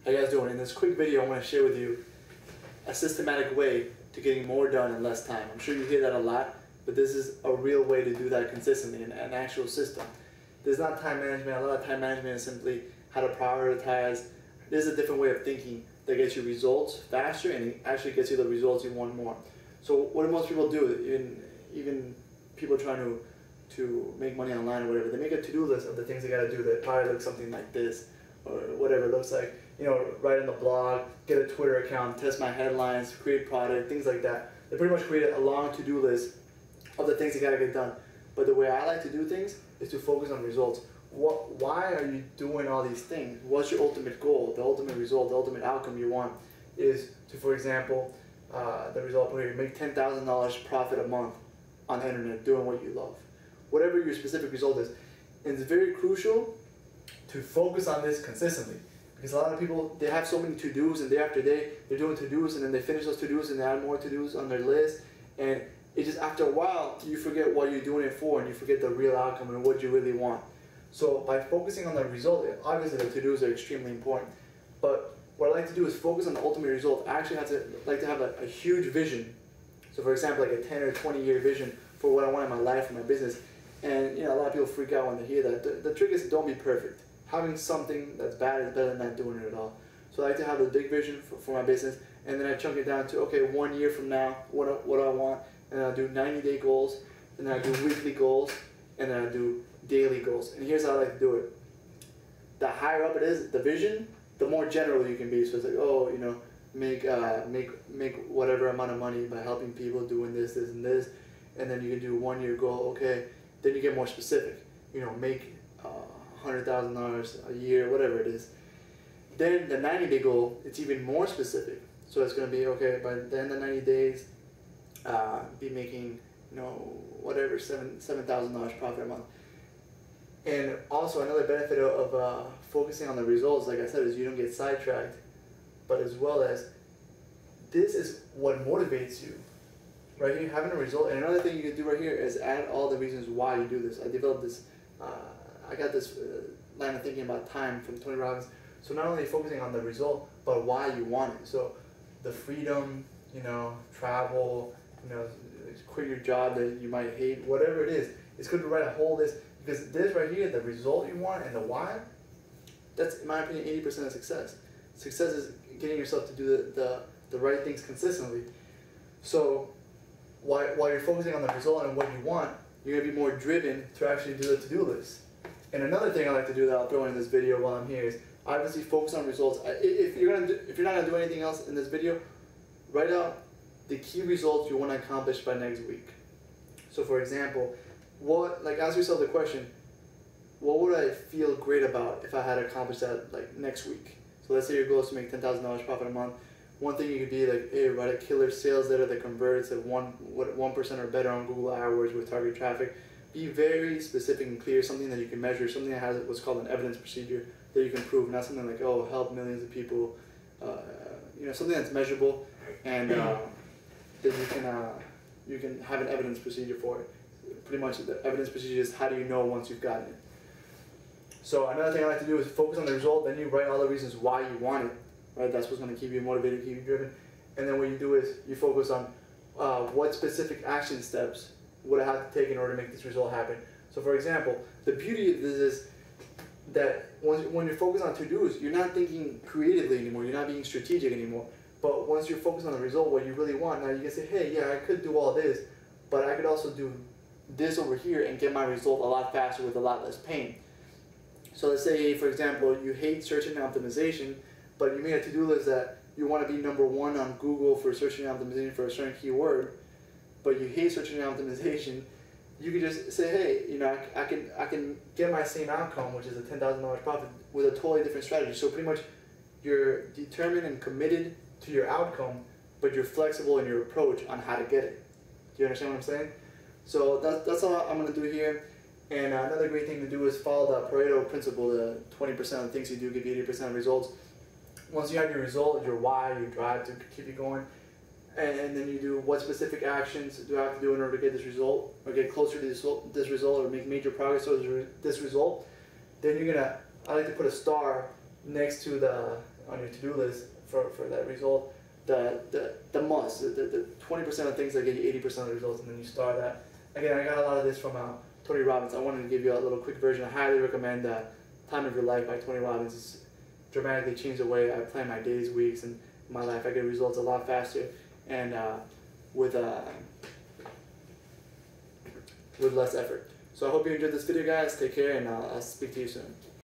How you guys doing? In this quick video I want to share with you a systematic way to getting more done in less time. I'm sure you hear that a lot, but this is a real way to do that consistently, an actual system. There's not time management. A lot of time management is simply how to prioritize. There's a different way of thinking that gets you results faster and it actually gets you the results you want more. So what do most people do, even people trying to make money online or whatever, they make a to-do list of the things they got to do that probably looks something like this or whatever it looks like. You know, write in the blog, get a Twitter account, test my headlines, create product, things like that. They pretty much create a long to-do list of the things they got to get done. But the way I like to do things is to focus on results. Why are you doing all these things? What's your ultimate goal, the ultimate result, the ultimate outcome you want is to, for example, the result where you make $10,000 profit a month on the internet doing what you love. Whatever your specific result is. And it's very crucial to focus on this consistently. Because a lot of people, they have so many to-dos and day after day, they're doing to-dos and then they finish those to-dos and they add more to-dos on their list. And it just, after a while, you forget what you're doing it for and you forget the real outcome and what you really want. So by focusing on the result, obviously the to-dos are extremely important. But what I like to do is focus on the ultimate result. I actually like to have a huge vision. So for example, like a 10 or 20 year vision for what I want in my life and my business. And you know, a lot of people freak out when they hear that. The trick is don't be perfect. Having something that's bad is better than not doing it at all. So I like to have a big vision for my business, and then I chunk it down to, okay, 1 year from now, what do I want? And then I'll do 90-day goals, and then I do weekly goals, and then I do daily goals. And here's how I like to do it. The higher up it is, the vision, the more general you can be. So it's like, oh, you know, make whatever amount of money by helping people doing this, this, and this. And then you can do 1 year goal, okay. Then you get more specific. You know, make $100,000 a year, whatever it is. Then the 90-day goal, it's even more specific. So it's going to be, okay, by the end of 90 days, be making, you know, whatever, $7,000 profit a month. And also another benefit of focusing on the results, like I said, is you don't get sidetracked, but as well as this is what motivates you. Right here, having a result. And another thing you can do right here is add all the reasons why you do this. I developed this, I got this line of thinking about time from Tony Robbins. So not only focusing on the result, but why you want it. So the freedom, you know, travel, you know, quit your job that you might hate, whatever it is. It's good to write a whole list, because this right here, the result you want and the why, that's, in my opinion, 80% of success. Success is getting yourself to do the right things consistently. So while you're focusing on the result and what you want, you're going to be more driven to actually do the to-do list. And another thing I like to do that I'll throw in this video while I'm here is obviously focus on results. If you're not going to do anything else in this video, write out the key results you want to accomplish by next week. So for example, ask yourself the question, what would I feel great about if I had accomplished that like next week? So let's say your goal is to make $10,000 profit a month. One thing you could be like, hey, write a killer sales letter that converts at 1% or better on Google AdWords with target traffic. Be very specific and clear, something that you can measure, something that has what's called an evidence procedure that you can prove, not something like, oh, help millions of people, you know, something that's measurable and that you can have an evidence procedure for it. Pretty much the evidence procedure is how do you know once you've gotten it. So another thing I like to do is focus on the result, then you write all the reasons why you want it. Right, that's what's going to keep you motivated, keep you driven. And then what you do is you focus on what specific action steps would I have to take in order to make this result happen. So for example, the beauty of this is that when you're focused on to-dos, you're not thinking creatively anymore, you're not being strategic anymore. But once you're focused on the result, what you really want, now you can say, hey, yeah, I could do all this, but I could also do this over here and get my result a lot faster with a lot less pain. So let's say, for example, you hate search engine optimization, but you made a to-do list that you want to be #1 on Google for search engine optimization for a certain keyword, but you hate search engine optimization. You could just say, hey, you know, I can get my same outcome, which is a $10,000 profit, with a totally different strategy. So pretty much, you're determined and committed to your outcome, but you're flexible in your approach on how to get it. Do you understand what I'm saying? So that's all I'm going to do here. And another great thing to do is follow the Pareto principle. The 20% of the things you do give you 80% of results. Once you have your result, your why, your drive to keep you going, and then you do what specific actions do I have to do in order to get this result, or get closer to this result, or make major progress towards this result, then you're gonna, I like to put a star next to the on your to-do list for that result, the must, the 20% of things that get you 80% of the results, and then you start that. Again, I got a lot of this from Tony Robbins. I wanted to give you a little quick version. I highly recommend Time of Your Life by Tony Robbins. It's dramatically changed the way I plan my days, weeks, and my life. I get results a lot faster and with less effort. So I hope you enjoyed this video, guys. Take care, and I'll speak to you soon.